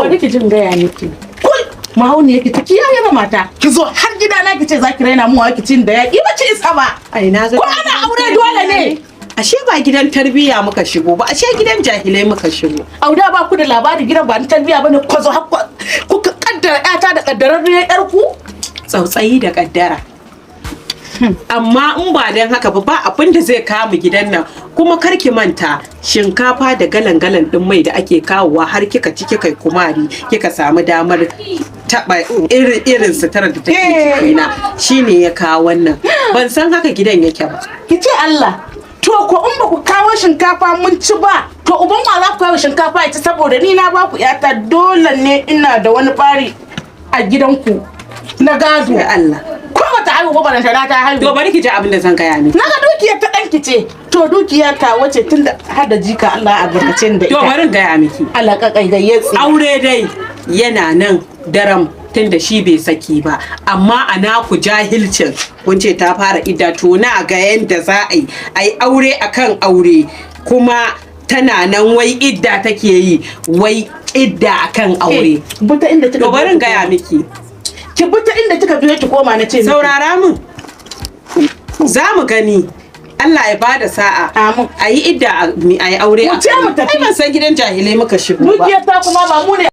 Wani ki jin gaya miki. Mahauni yake ta kiyaye ma mata. Ki zo har gida na ki ce za ki raina mu ki cin da yaki ba ci isa ba. Ai na ga. Ko ana aure dole ne. Ashe ba gidan tarbiyya muka shigo ba, ashe gidan jahilai muka shigo. Auda ba ku da labari gidan ba ni tarbiyya bane ku zo har ku kaddara ƴata da kaddararriyar ƴar ku. Tsautsayi da kaddara. Amma in ba dan haka ba abin da zai kawo mu gidan nan, kuma kar ki manta shinkafa da galan-galan din mai da ake kawowa har kika ci kika kumari kika samu damar taba irin sutura da take cikina shine ya kawo wannan. Ban san haka gidan yake ba. Ki ce Allah to ko in ba ku kawo shinkafa mun ci ba to uban ma za ku kawo shinkafa ya ci saboda ni na ba ku yata dole ne ina da wani bari a gidanku na gado. Ya Allah. Ko bata haihu ba ban ta haihu. To bari ki ji abin da zan gaya miki. Naga dukiyar ta danki ce. To dukiyar ta wace tunda har da jika Allah a albarkacin da ita. To bari gaya miki. Allah ka kaigayye tsi. Aure dai yana nan daram tunda shi bai saki ba, amma a naku jahilcin kun ce ta fara idda, to na ga yanda za a yi aure akan aure, kuma tana nan wai idda take yi, wai idda akan aure. Buta inda kika. To bari gaya miki. Ki buta inda kika biyo ki koma na ce miki. Saurara min. Za mu gani. Allah ya bada sa'a. Amin. A yi idda a yi aure. Mu ce mu tafi. Ai ban san gidan jahilai muka shigo ba. Dukiyar ta kuma ba mu ne